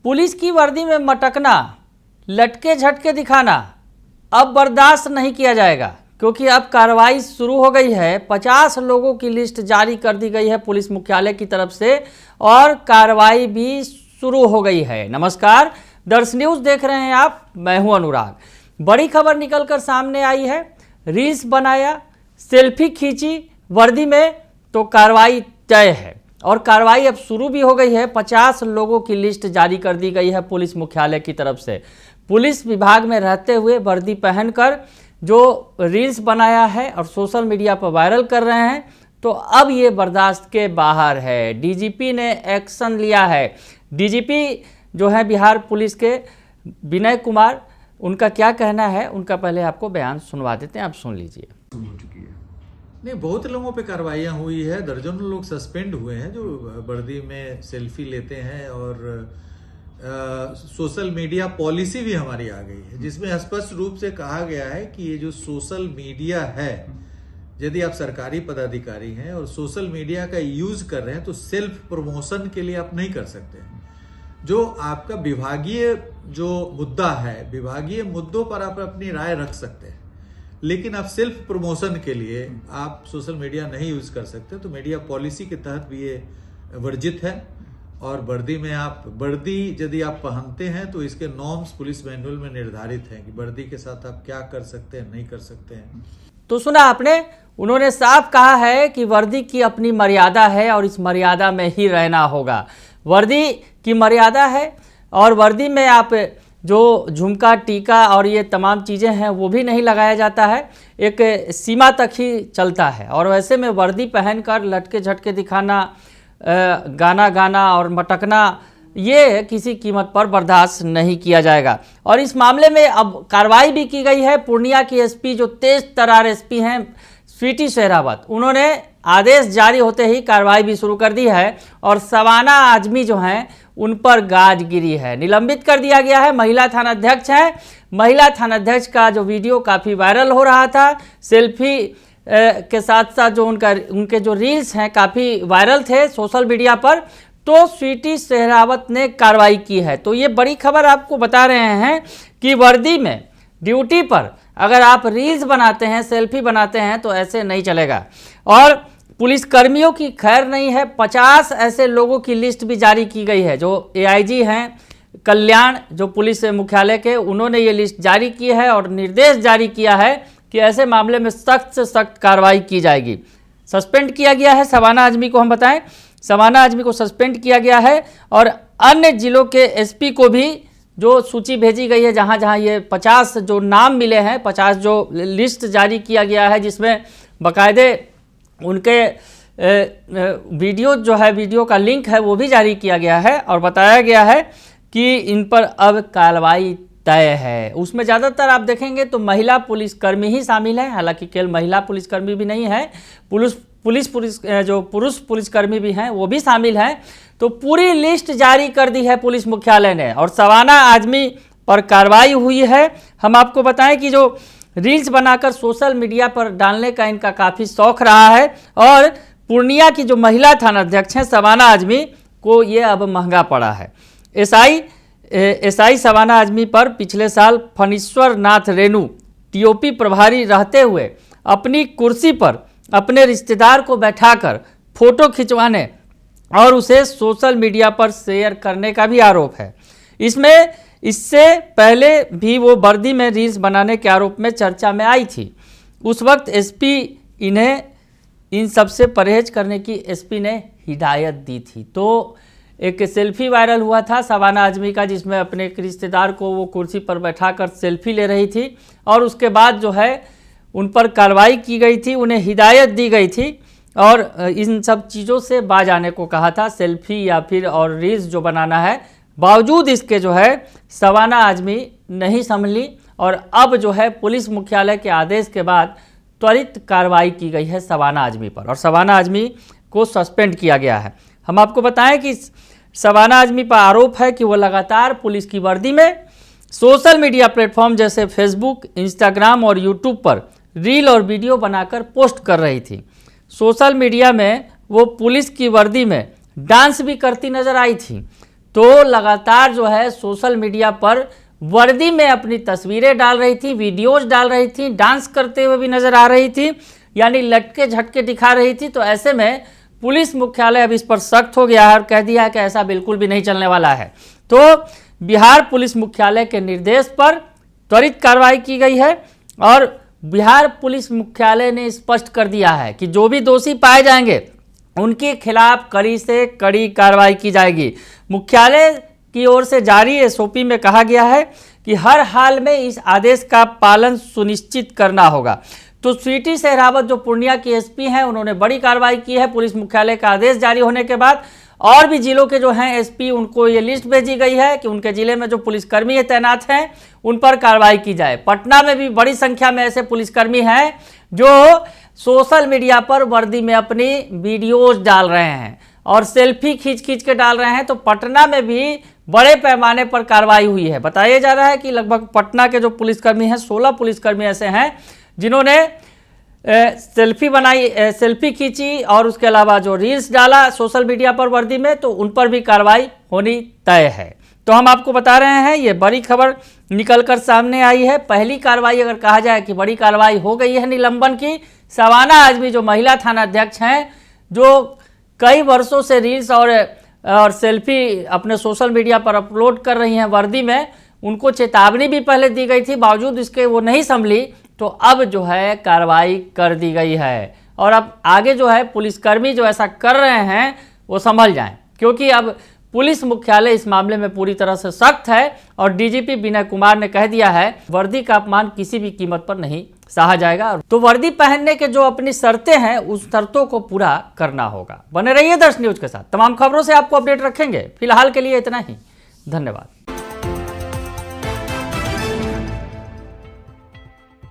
Police की वर्दी में मटकना, लटके झटके दिखाना अब बर्दाश्त नहीं किया जाएगा, क्योंकि अब कार्रवाई शुरू हो गई है। 50 लोगों की लिस्ट जारी कर दी गई है पुलिस मुख्यालय की तरफ से और कार्रवाई भी शुरू हो गई है। नमस्कार, दर्श न्यूज़ देख रहे हैं आप, मैं हूं अनुराग। बड़ी खबर निकलकर सामने आई है। रील्स बनाया, सेल्फी खींची वर्दी में तो कार्रवाई तय है और कार्रवाई अब शुरू भी हो गई है। 50 लोगों की लिस्ट जारी कर दी गई है पुलिस मुख्यालय की तरफ से। पुलिस विभाग में रहते हुए वर्दी पहनकर जो रील्स बनाया है और सोशल मीडिया पर वायरल कर रहे हैं, तो अब ये बर्दाश्त के बाहर है। डीजीपी ने एक्शन लिया है। डीजीपी जो है बिहार पुलिस के विनय कुमार, उनका क्या कहना है, उनका पहले आपको बयान सुनवा देते हैं, आप सुन लीजिए। नहीं, बहुत लोगों पे कार्रवाइयाँ हुई है, दर्जनों लोग सस्पेंड हुए हैं जो वर्दी में सेल्फी लेते हैं और सोशल मीडिया पॉलिसी भी हमारी आ गई है जिसमें स्पष्ट रूप से कहा गया है कि ये जो सोशल मीडिया है, यदि आप सरकारी पदाधिकारी हैं और सोशल मीडिया का यूज कर रहे हैं तो सेल्फ प्रमोशन के लिए आप नहीं कर सकते। जो आपका विभागीय जो मुद्दा है, विभागीय मुद्दों पर आप अपनी राय रख सकते हैं, लेकिन आप सेल्फ प्रमोशन के लिए आप सोशल मीडिया नहीं यूज कर सकते। तो मीडिया पॉलिसी के तहत भी ये वर्जित है। और वर्दी में वर्दी यदि आप पहनते हैं तो इसके नॉर्म्स पुलिस मैनुअल में निर्धारित हैं कि वर्दी के साथ आप क्या कर सकते हैं, नहीं कर सकते हैं। तो सुना आपने, उन्होंने साफ कहा है कि वर्दी की अपनी मर्यादा है और इस मर्यादा में ही रहना होगा। वर्दी की मर्यादा है और वर्दी में आप जो झुमका, टीका और ये तमाम चीज़ें हैं वो भी नहीं लगाया जाता है, एक सीमा तक ही चलता है। और वैसे में वर्दी पहनकर लटके झटके दिखाना, गाना गाना और मटकना, ये किसी कीमत पर बर्दाश्त नहीं किया जाएगा। और इस मामले में अब कार्रवाई भी की गई है। पूर्णिया की एसपी जो तेज तर्रार एसपी हैं स्वीटी शेरावत, उन्होंने आदेश जारी होते ही कार्रवाई भी शुरू कर दी है और सवाना आजमी जो हैं उन पर गाज गिरी है, निलंबित कर दिया गया है। महिला थानाध्यक्ष हैं। महिला थानाध्यक्ष का जो वीडियो काफ़ी वायरल हो रहा था, सेल्फी के साथ साथ जो उनके जो रील्स हैं काफ़ी वायरल थे सोशल मीडिया पर, तो स्वीटी शेरावत ने कार्रवाई की है। तो ये बड़ी खबर आपको बता रहे हैं कि वर्दी में ड्यूटी पर अगर आप रील्स बनाते हैं, सेल्फी बनाते हैं तो ऐसे नहीं चलेगा। और पुलिसकर्मियों की खैर नहीं है। 50 ऐसे लोगों की लिस्ट भी जारी की गई है। जो एआईजी हैं कल्याण, जो पुलिस मुख्यालय के, उन्होंने ये लिस्ट जारी की है और निर्देश जारी किया है कि ऐसे मामले में सख्त से सख्त कार्रवाई की जाएगी। सस्पेंड किया गया है सवाना आजमी को, हम बताएं सवाना आजमी को सस्पेंड किया गया है और अन्य जिलों के एसपी को भी जो सूची भेजी गई है, जहां जहां ये 50 जो नाम मिले हैं, 50 जो लिस्ट जारी किया गया है, जिसमें बाकायदे उनके वीडियो जो है, वीडियो का लिंक है वो भी जारी किया गया है और बताया गया है कि इन पर अब कार्रवाई तय है। उसमें ज़्यादातर आप देखेंगे तो महिला पुलिसकर्मी ही शामिल हैं, हालांकि केवल महिला पुलिसकर्मी भी नहीं है, जो पुरुष पुलिसकर्मी भी हैं वो भी शामिल हैं। तो पूरी लिस्ट जारी कर दी है पुलिस मुख्यालय ने और सवाना आजमी पर कार्रवाई हुई है। हम आपको बताएं कि जो रील्स बनाकर सोशल मीडिया पर डालने का इनका काफ़ी शौक रहा है और पूर्णिया की जो महिला थानाध्यक्ष हैं सवाना आजमी को ये अब महंगा पड़ा है। एसआई सवाना आजमी पर पिछले साल फणीश्वर नाथ रेणु टीओपी प्रभारी रहते हुए अपनी कुर्सी पर अपने रिश्तेदार को बैठाकर फोटो खिंचवाने और उसे सोशल मीडिया पर शेयर करने का भी आरोप है। इससे पहले भी वो वर्दी में रील्स बनाने के आरोप में चर्चा में आई थी। उस वक्त एसपी इन्हें इन सबसे परहेज करने की एसपी ने हिदायत दी थी। तो एक सेल्फी वायरल हुआ था सवाना आजमी का, जिसमें अपने एक रिश्तेदार को वो कुर्सी पर बैठाकर सेल्फी ले रही थी और उसके बाद जो है उन पर कार्रवाई की गई थी, उन्हें हिदायत दी गई थी और इन सब चीज़ों से बाज आने को कहा था, सेल्फी या फिर और रील्स जो बनाना है। बावजूद इसके जो है सवाना आजमी नहीं संभली और अब जो है पुलिस मुख्यालय के आदेश के बाद त्वरित कार्रवाई की गई है सवाना आजमी पर और सवाना आजमी को सस्पेंड किया गया है। हम आपको बताएं कि सवाना आजमी पर आरोप है कि वो लगातार पुलिस की वर्दी में सोशल मीडिया प्लेटफॉर्म जैसे फेसबुक, इंस्टाग्राम और यूट्यूब पर रील और वीडियो बनाकर पोस्ट कर रही थी। सोशल मीडिया में वो पुलिस की वर्दी में डांस भी करती नजर आई थी। तो लगातार जो है सोशल मीडिया पर वर्दी में अपनी तस्वीरें डाल रही थी, वीडियोज डाल रही थी, डांस करते हुए भी नजर आ रही थी, यानी लटके झटके दिखा रही थी। तो ऐसे में पुलिस मुख्यालय अब इस पर सख्त हो गया है और कह दिया है कि ऐसा बिल्कुल भी नहीं चलने वाला है। तो बिहार पुलिस मुख्यालय के निर्देश पर त्वरित कार्रवाई की गई है और बिहार पुलिस मुख्यालय ने स्पष्ट कर दिया है कि जो भी दोषी पाए जाएंगे उनके खिलाफ कड़ी से कड़ी कार्रवाई की जाएगी। मुख्यालय की ओर से जारी एसओपी में कहा गया है कि हर हाल में इस आदेश का पालन सुनिश्चित करना होगा। तो स्वीटी सहरावत जो पूर्णिया की एसपी हैं, उन्होंने बड़ी कार्रवाई की है पुलिस मुख्यालय का आदेश जारी होने के बाद। और भी जिलों के जो हैं एसपी, उनको ये लिस्ट भेजी गई है कि उनके जिले में जो पुलिसकर्मी तैनात हैं उन पर कार्रवाई की जाए। पटना में भी बड़ी संख्या में ऐसे पुलिसकर्मी हैं जो सोशल मीडिया पर वर्दी में अपनी वीडियोज डाल रहे हैं और सेल्फी खींच के डाल रहे हैं। तो पटना में भी बड़े पैमाने पर कार्रवाई हुई है। बताया जा रहा है कि लगभग पटना के जो पुलिसकर्मी हैं 16 पुलिसकर्मी ऐसे हैं जिन्होंने सेल्फी बनाई, सेल्फी खींची और उसके अलावा जो रील्स डाला सोशल मीडिया पर वर्दी में, तो उन पर भी कार्रवाई होनी तय है। तो हम आपको बता रहे हैं ये बड़ी खबर निकलकर सामने आई है। पहली कार्रवाई अगर कहा जाए कि बड़ी कार्रवाई हो गई है निलंबन की। सवाना आजमी जो महिला थाना अध्यक्ष हैं, जो कई वर्षों से रील्स और सेल्फी अपने सोशल मीडिया पर अपलोड कर रही हैं वर्दी में, उनको चेतावनी भी पहले दी गई थी, बावजूद इसके वो नहीं संभली। तो अब जो है कार्रवाई कर दी गई है और अब आगे जो है पुलिसकर्मी जो ऐसा कर रहे हैं वो संभल जाएं, क्योंकि अब पुलिस मुख्यालय इस मामले में पूरी तरह से सख्त है और डीजीपी विनय कुमार ने कह दिया है वर्दी का अपमान किसी भी कीमत पर नहीं सहा जाएगा। तो वर्दी पहनने के जो अपनी शर्तें हैं उस शर्तों को पूरा करना होगा। बने रहिए दर्श न्यूज के साथ, तमाम खबरों से आपको अपडेट रखेंगे। फिलहाल के लिए इतना ही, धन्यवाद।